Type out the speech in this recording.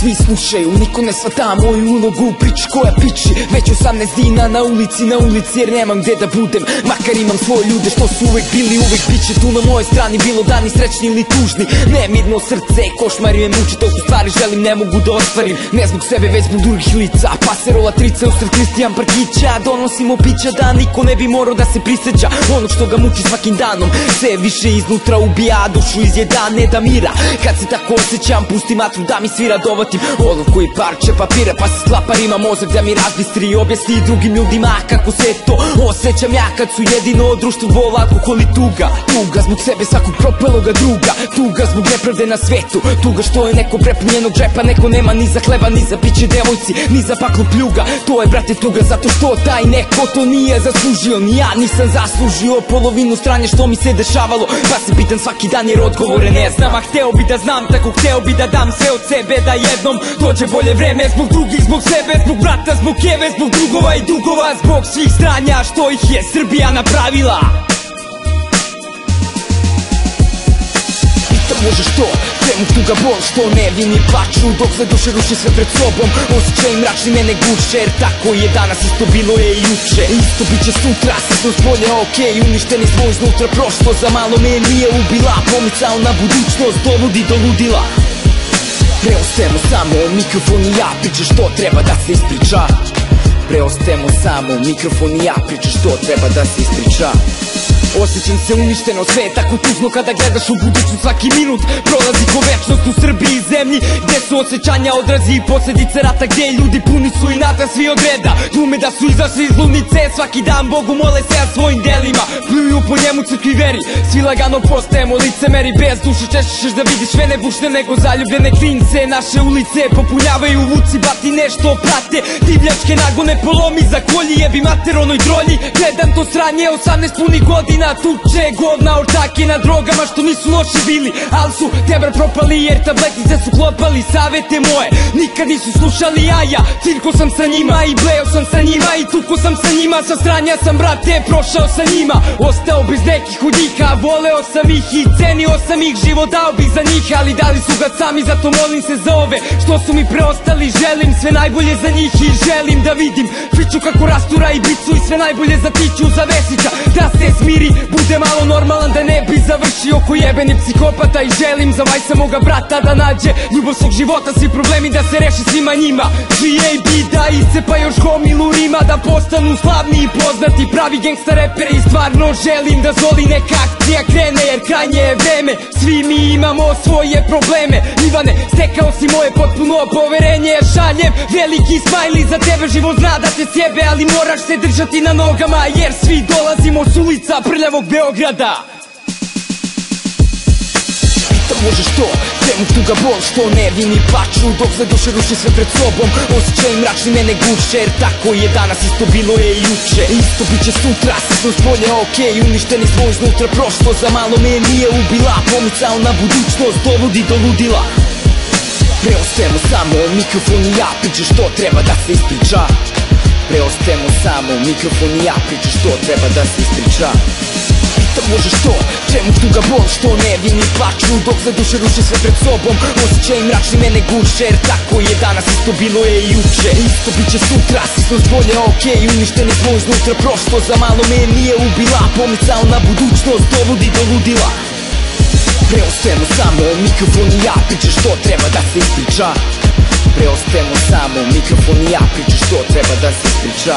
svi slušaju, niko ne shvata moju ulogu u priči koja piči. Već 18 dina na ulici jer nemam gde da budem. Makar imam svoje ljude što su uvek bili, uvek bit će tu na mojoj strani. Bilo dani srećni ili tužni, nemirno srce, košmari me muči. Toliko stvari želim, ne mogu da ostvarim. Ne zbog sebe, već zbog drugih lica. Paserola trica usred Kristijan Parkića. Donosimo pića da niko ne bi morao da se priseća onog što ga muči svakim danom. Sve više iznutra ubija, dušu izjeda, ne da mira. Kad se tako osjećam, pustim matru da mi svira. Dovatim olovku i parče papira, pa se sklapa rima mozak da mi razbistri i objasni drugim ljudima kako se to osjećam ja kad su jedino društvo bol, alkohol i tuga. Tuga zbog sebe svakog propeloga druga, tuga zbog nepravde na svetu, tuga što je neko prepunjenog džepa, neko nema ni za hleba, ni za piće devojci, ni za paklu pljuga. To je, brate, tuga zato što taj neko to nije zaslužio, ni ja nisam zaslužio polovinu stranje što mi se dešavalo. Pa se pitan svaki dan jer odgovore ne znam, a hteo bi da znam, tako hteo bi da dam sve od sebe, da jednom dođe bolje vreme. Zbog drugih, zbog sebe, zbog brata, zbog keve, zbog drugova i dugova, zbog svih stranja što ih je Srbija napravila. Pitam može što, trenut tuga bol, što nevini plaču dok za duše ruši sve pred sobom. Osjećaj mračni mene guše, jer tako je danas, isto bilo je i juče. Isto bit će sutra, sitnost bolje, okej, uništeni smo iznutra, prošlo za malo me nije ubila. Pomicao na budućnost, dovodi do ludila. Preostajemo samo mikrofon i ja, priča što treba da se ispriča. Preostajemo samo mikrofon i ja, priča što treba da se ispriča. Osjećam se uništeno, sve je tako tužno kada gledaš u budućnost. Svaki minut prolazi ko večnost u Srbiji, zemlji gde su osjećanja odrazi i posledice rata, gde ljudi puni su i nata svi od reda. Glume da su izašli iz ludnice, svaki dan Bogu mole se ja svojim delima, pljuju po njemu crkvi veri. Svi lagano postajemo licemeri, bez duše češćeš da vidiš sve ne bušne nego zaljubljene klince. Naše ulice popunjavaju vuci, batine što prate divljačke nagone, polomi za kolji, jebi mater onoj drolji. Gledam to sranje, 18 punih godina, tuče govna ortake na drogama što nisu loši bili, al su tebra propali jer tabletice su klopali. Savete moje nikad nisu slušali, a ja cirko sam sa njima i bleo sam sa njima i tuko sam sa njima. Sa stranja sam, brate, prošao sa njima, ostao bez nekih od njih, a voleo sam ih i cenio sam ih, život dao bih za njih, ali dali su ga sami, zato molim se za ove što su mi preostali. Želim sve najbolje za njih i želim da vidim Fiću kako rastura i bicu i sve najbolje za Tiću, za Vesića, da se smiri, bude malo normalan, da ne bi završio ko jebeni psihopata. I želim za Vajsa moga brata da nađe ljubav svog života, svi problemi da se reši svima njima. GAB da iscepa još gomilu rima, da postanu slavni i poznati pravi gangsta reperi. I stvarno želim da Zoli neka akcija krene, jer krajnje je vreme, svi mi imamo svoje probleme. Ivane, stekao si moje potpuno poverenje, šaljem veliki smajli za tebe, život zna da te sjebe, ali moraš se držati na nogama, jer svi dolazimo s ulica prljavog Beograda. Pitam može što, trenut tuga bol, što nevini plaču dok za duše ruši sve pred sobom. Osjećaj mračni mene guše, jer tako je danas, isto bilo je i juče. Isto bit će sutra, sitnost bolje, okej, uništeni smo iznutra, prošlo za malo me nije ubila. Pomicao na budućnost, dovodi do ludila. Preostajemo samo mikrofon i ja, priča što treba da se ispriča. Preostajemo samo mikrofon i ja, priča što treba da se ispriča. Pitam može što, čemu tuga bol, što nevini plaču dok za duše ruši sve pred sobom. Osjećaj mračni mene guše, jer tako je danas, isto bilo je i juče. Isto bit će sutra, sitnost bolje, okej, uništeni smo iznutra, prošlo za malo me nije ubila. Pomicao na budućnost, dovodi do ludila. Preostajemo samo mikrofon i ja, priča što treba da se ispriča. Preostajemo samo mikrofon i ja, priča što treba da se ispriča.